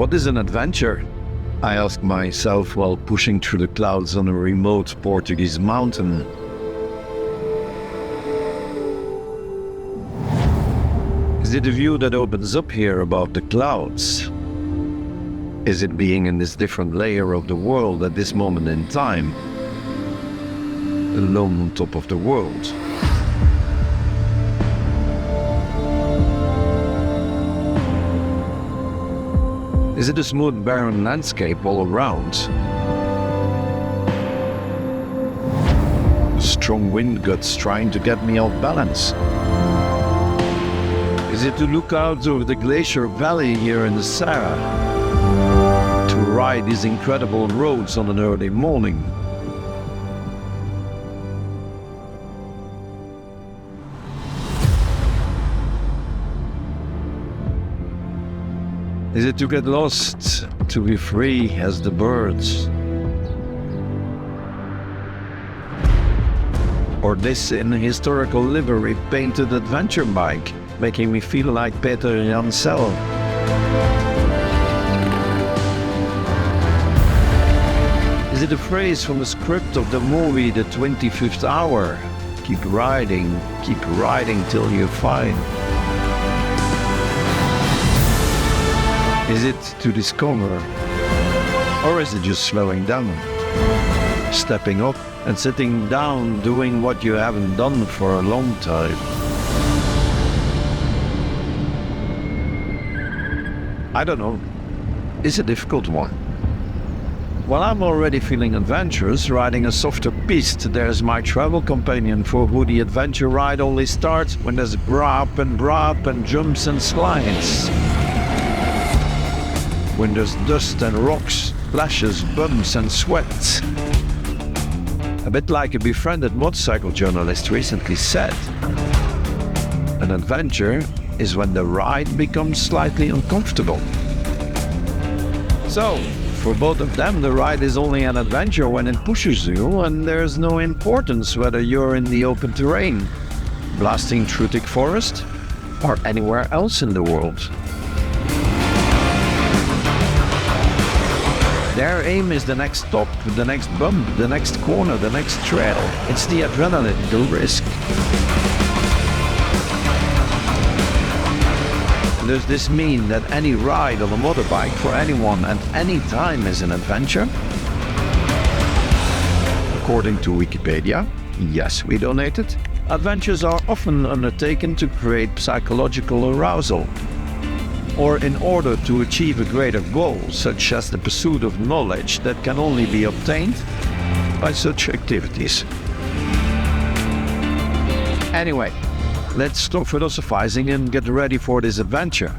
What is an adventure? I ask myself while pushing through the clouds on a remote Portuguese mountain. Is it the view that opens up here above the clouds? Is it being in this different layer of the world at this moment in time? Alone on top of the world? Is it a smooth barren landscape all around? A strong wind gusts trying to get me off balance? Is it to look out over the glacier valley here in the Sahara? To ride these incredible roads on an early morning? Is it to get lost, to be free as the birds? Or this in a historical livery painted adventure bike, making me feel like Peter Jansel? Is it a phrase from the script of the movie The 25th Hour? Keep riding till you find. Is it to discover? Or is it just slowing down? Stepping up and sitting down, doing what you haven't done for a long time? I don't know. It's a difficult one. While I'm already feeling adventurous, riding a softer piste, there's my travel companion for who the adventure ride only starts when there's brap and jumps and slides. When there's dust and rocks, splashes, bumps and sweat. A bit like a befriended motorcycle journalist recently said, an adventure is when the ride becomes slightly uncomfortable. So, for both of them, the ride is only an adventure when it pushes you, and there's no importance whether you're in the open terrain, blasting through thick forest, or anywhere else in the world. Their aim is the next stop, the next bump, the next corner, the next trail. It's the adrenaline, the risk. Does this mean that any ride on a motorbike for anyone at any time is an adventure? According to Wikipedia, yes, we donated. Adventures are often undertaken to create psychological arousal, or in order to achieve a greater goal, such as the pursuit of knowledge that can only be obtained by such activities. Anyway, let's stop philosophizing and get ready for this adventure.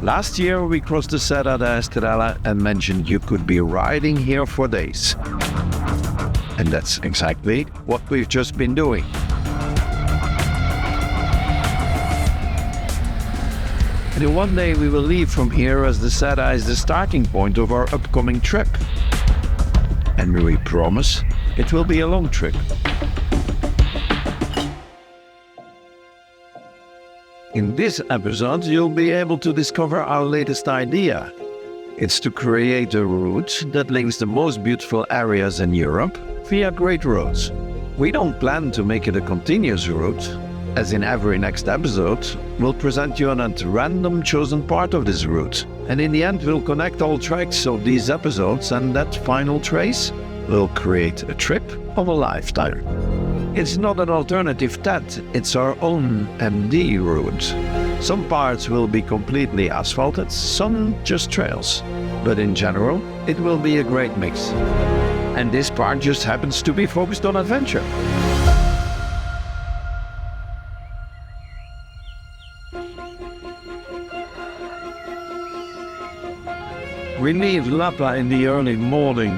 Last year we crossed the Serra da Estrela and mentioned you could be riding here for days. And that's exactly what we've just been doing. And in one day we will leave from here, as the Serra is the starting point of our upcoming trip. And we promise it will be a long trip. In this episode you'll be able to discover our latest idea. It's to create a route that links the most beautiful areas in Europe via great roads. We don't plan to make it a continuous route, as in every next episode, we'll present you on a random chosen part of this route. And in the end, we'll connect all tracks of these episodes, and that final trace will create a trip of a lifetime. It's not an alternative TED, it's our own MD route. Some parts will be completely asphalted, some just trails. But in general, it will be a great mix. And this part just happens to be focused on adventure. We leave Lapa in the early morning.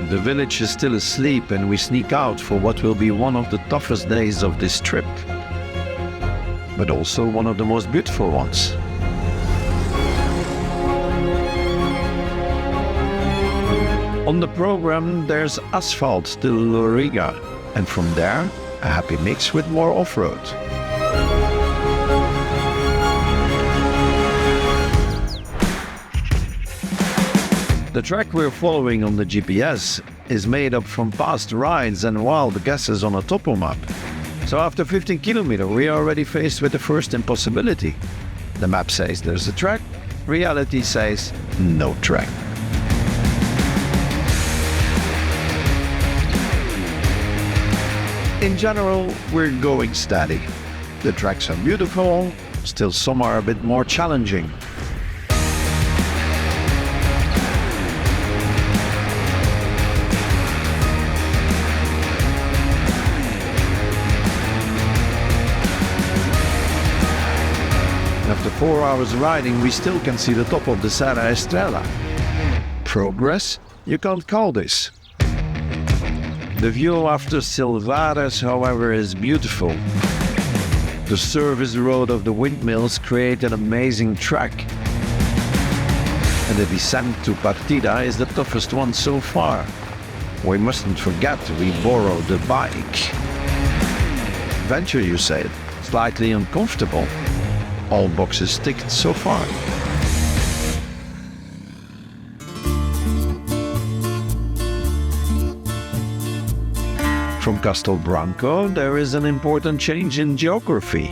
The village is still asleep and we sneak out for what will be one of the toughest days of this trip, but also one of the most beautiful ones. On the program there's asphalt till Loriga, and from there a happy mix with more off-road. The track we're following on the GPS is made up from past rides and wild guesses on a topo map. So after 15 kilometers, we are already faced with the first impossibility. The map says there's a track, reality says no track. In general, we're going steady. The tracks are beautiful, still some are a bit more challenging. After 4 hours riding, we still can see the top of the Serra Estrela. Progress? You can't call this. The view after Silvares, however, is beautiful. The service road of the windmills create an amazing track. And the descent to Partida is the toughest one so far. We mustn't forget we borrowed the bike. Adventure, you said? Slightly uncomfortable. All boxes ticked so far. From Castelbranco, there is an important change in geography.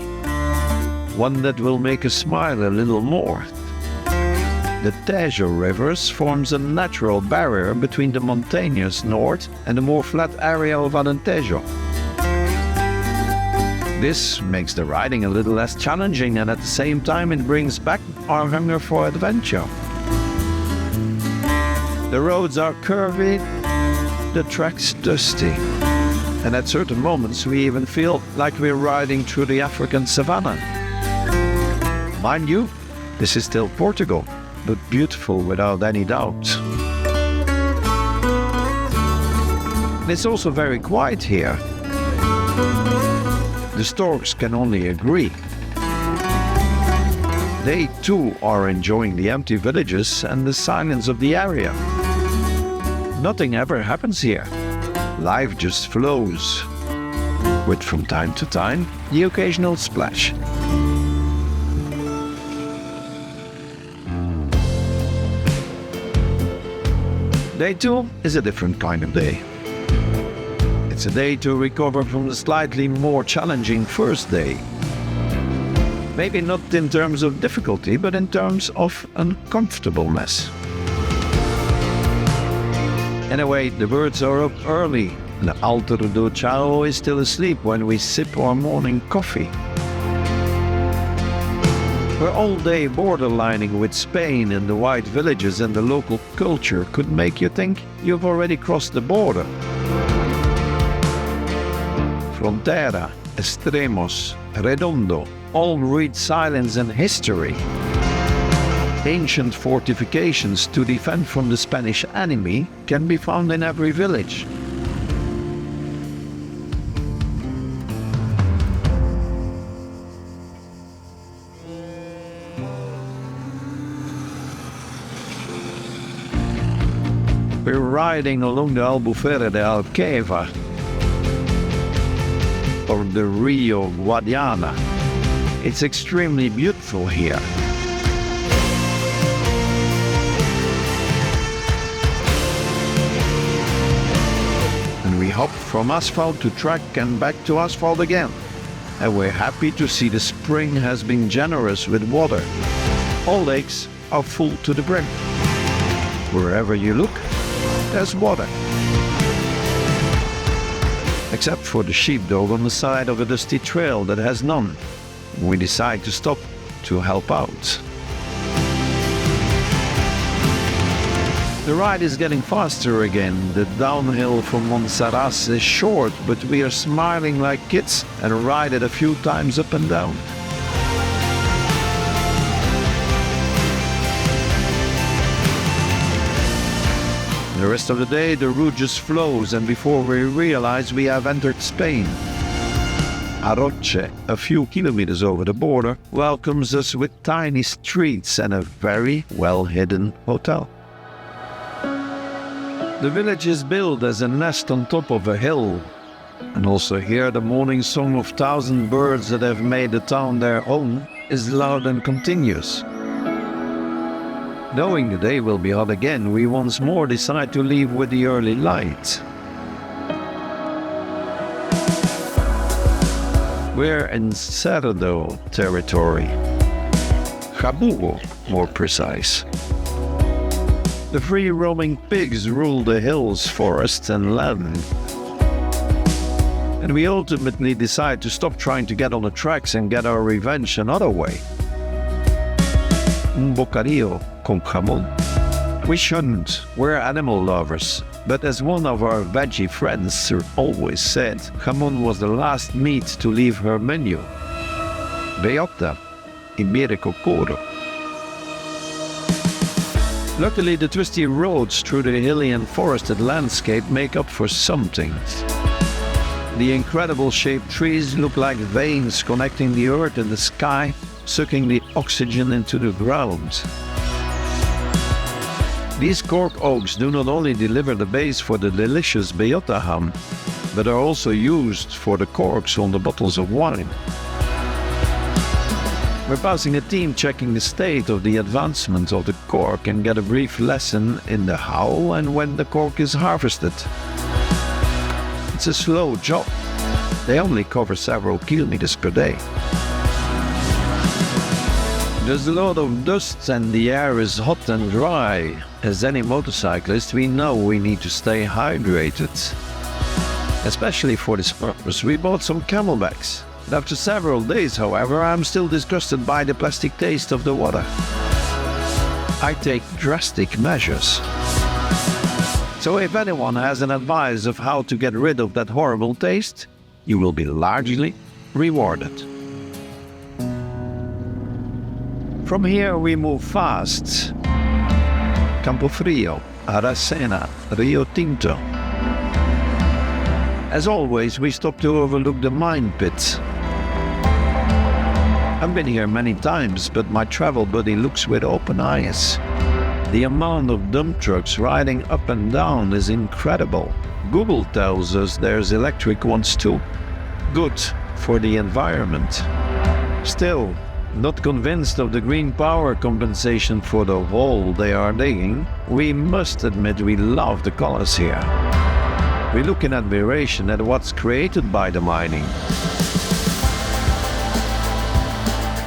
One that will make us smile a little more. The Tejo rivers forms a natural barrier between the mountainous north and the more flat area of Alentejo. This makes the riding a little less challenging, and at the same time it brings back our hunger for adventure. The roads are curvy, the track's dusty, and at certain moments we even feel like we're riding through the African savannah. Mind you, this is still Portugal, but beautiful without any doubt. It's also very quiet here. The storks can only agree. They too are enjoying the empty villages and the silence of the area. Nothing ever happens here. Life just flows, with from time to time the occasional splash. Day 2 is a different kind of day. It's a day to recover from the slightly more challenging first day. Maybe not in terms of difficulty, but in terms of uncomfortableness. Anyway, the birds are up early, and Alter do Chao is still asleep when we sip our morning coffee. We're all day borderlining with Spain, and the white villages and the local culture could make you think you've already crossed the border. Frontera, Extremos, Redondo, all read silence and history. Ancient fortifications to defend from the Spanish enemy can be found in every village. We're riding along the Albufera de Alqueva, or the Rio Guadiana. It's extremely beautiful here. And we hop from asphalt to track and back to asphalt again. And we're happy to see the spring has been generous with water. All lakes are full to the brim. Wherever you look, there's water. Except for the sheepdog on the side of a dusty trail that has none. We decide to stop to help out. The ride is getting faster again. The downhill from Monsaraz is short, but we are smiling like kids and ride it a few times up and down. The rest of the day, the route just flows, and before we realize we have entered Spain. Aroche, a few kilometers over the border, welcomes us with tiny streets and a very well-hidden hotel. The village is built as a nest on top of a hill. And also here the morning song of 1,000 birds that have made the town their own is loud and continuous. Knowing the day will be hot again, we once more decide to leave with the early light. We're in Cerdo territory. Jabugo, more precise. The free-roaming pigs rule the hills, forests and land. And we ultimately decide to stop trying to get on the tracks and get our revenge another way. Un bocadillo con jamón. We shouldn't, we're animal lovers. But as one of our veggie friends always said, jamón was the last meat to leave her menu. Bellota, ibérico puro. Luckily, the twisty roads through the hilly and forested landscape make up for some things. The incredible shaped trees look like veins connecting the earth and the sky, sucking the oxygen into the ground. These cork oaks do not only deliver the base for the delicious bellota ham, but are also used for the corks on the bottles of wine. We're passing a team checking the state of the advancement of the cork and get a brief lesson in the how and when the cork is harvested. It's a slow job. They only cover several kilometers per day. There's a lot of dust and the air is hot and dry. As any motorcyclist, we know we need to stay hydrated. Especially for this purpose, we bought some camelbacks. After several days, however, I'm still disgusted by the plastic taste of the water. I take drastic measures. So if anyone has an advice of how to get rid of that horrible taste, you will be largely rewarded. From here we move fast. Campofrio, Aracena, Rio Tinto. As always, we stop to overlook the mine pit. I've been here many times, but my travel buddy looks with open eyes. The amount of dump trucks riding up and down is incredible. Google tells us there's electric ones too. Good for the environment. Still, not convinced of the green power compensation for the hole they are digging, we must admit we love the colors here. We look in admiration at what's created by the mining.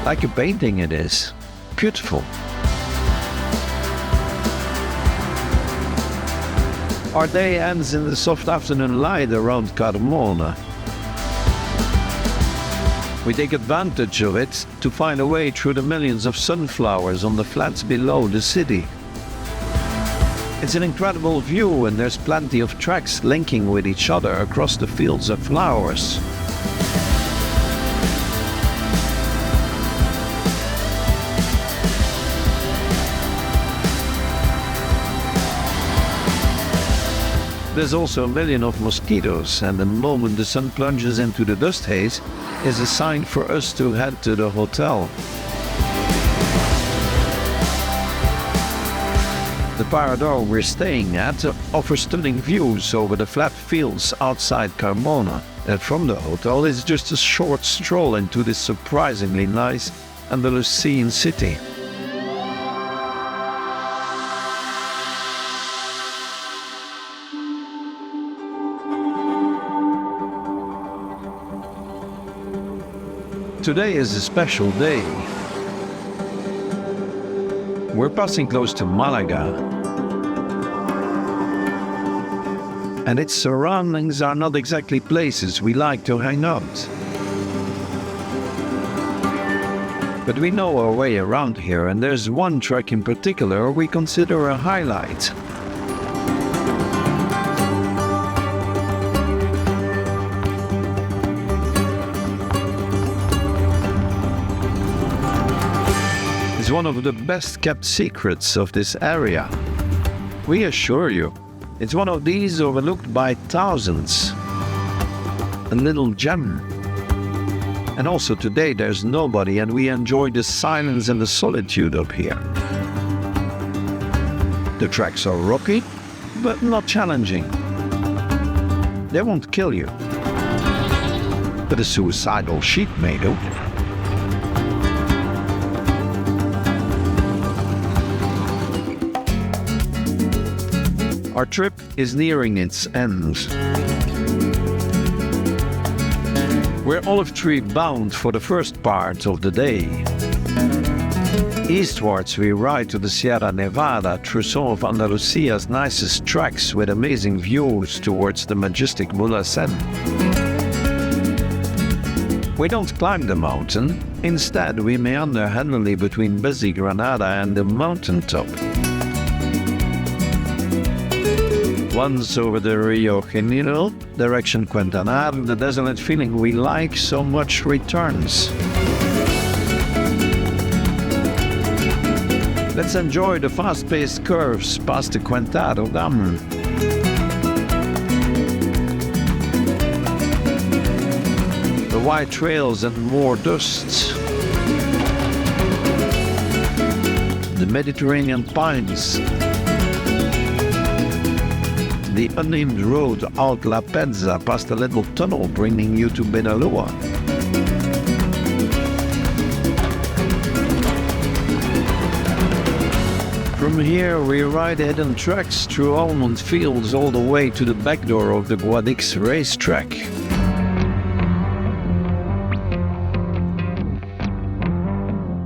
Like a painting it is. Beautiful. Our day ends in the soft afternoon light around Carmona. We take advantage of it to find a way through the millions of sunflowers on the flats below the city. It's an incredible view and there's plenty of tracks linking with each other across the fields of flowers. There's also a million of mosquitoes, and the moment the sun plunges into the dust haze is a sign for us to head to the hotel. The Parador we're staying at offers stunning views over the flat fields outside Carmona, and from the hotel is just a short stroll into this surprisingly nice Andalusian city. Today is a special day. We're passing close to Malaga, and its surroundings are not exactly places we like to hang out. But we know our way around here, and there's one track in particular we consider a highlight. It's one of the best kept secrets of this area. We assure you, it's one of these overlooked by thousands. A little gem. And also today there's nobody and we enjoy the silence and the solitude up here. The tracks are rocky, but not challenging. They won't kill you. But a suicidal sheep may do. Our trip is nearing its end. We're olive tree bound for the first part of the day. Eastwards we ride to the Sierra Nevada through some of Andalusia's nicest tracks with amazing views towards the majestic Mulhacén. We don't climb the mountain, instead we meander handily between busy Granada and the mountaintop. Once over the Rio Janeiro, direction Quintanar, the desolate feeling we like so much returns. Let's enjoy the fast-paced curves past the Quintado Dam. The white trails and more dust. The Mediterranean pines. The unnamed road out La Pezza past a little tunnel bringing you to Benalúa. From here we ride hidden tracks through almond fields all the way to the back door of the Guadix racetrack.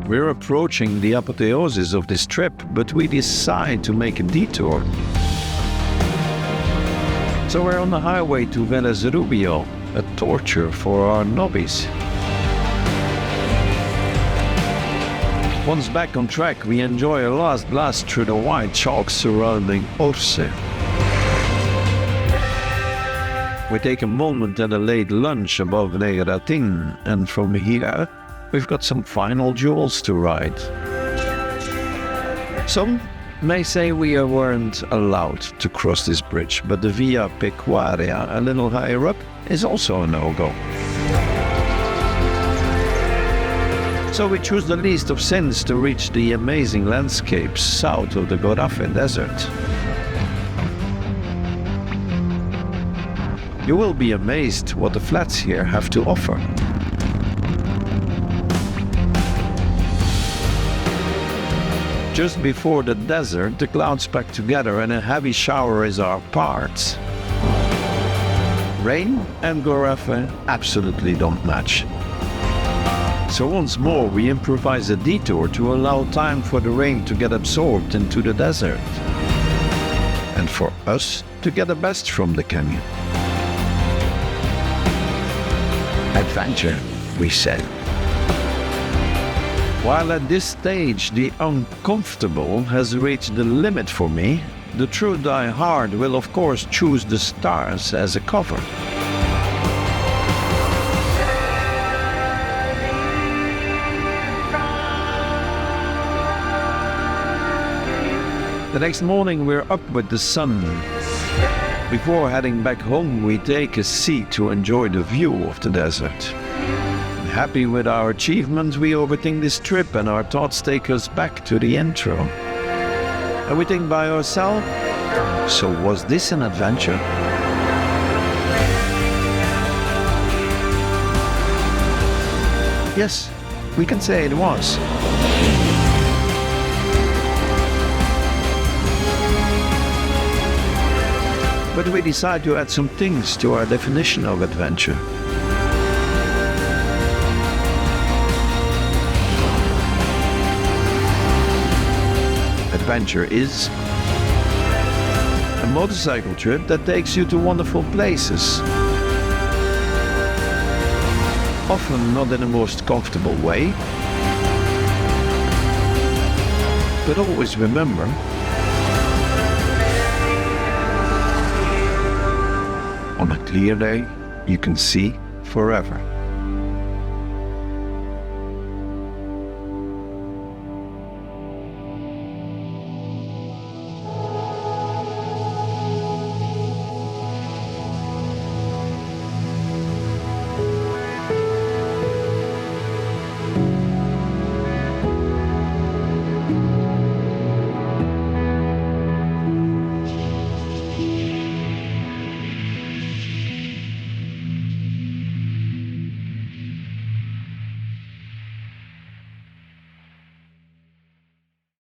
We're approaching the apotheosis of this trip, but we decide to make a detour. So we're on the highway to Vélez Rubio, a torture for our nobbies. Once back on track, we enjoy a last blast through the white chalk surrounding Orce. We take a moment and a late lunch above Negaratin, and from here, we've got some final jewels to ride. Some may say we weren't allowed to cross this bridge, but the Via Pecuaria, a little higher up, is also a no-go. So we choose the least of sins to reach the amazing landscapes south of the Gorafe Desert. You will be amazed what the flats here have to offer. Just before the desert, the clouds pack together and a heavy shower is our part. Rain and Gorafe absolutely don't match. So once more we improvise a detour to allow time for the rain to get absorbed into the desert. And for us to get the best from the canyon. Adventure, we said. While at this stage the uncomfortable has reached the limit for me, the true die-hard will of course choose the stars as a cover. The next morning we're up with the sun. Before heading back home we take a seat to enjoy the view of the desert. Happy with our achievements, we overthink this trip and our thoughts take us back to the intro. And we think by ourselves, so was this an adventure? Yes, we can say it was. But we decide to add some things to our definition of adventure. Adventure is a motorcycle trip that takes you to wonderful places. Often not in the most comfortable way. But always remember, on a clear day, you can see forever.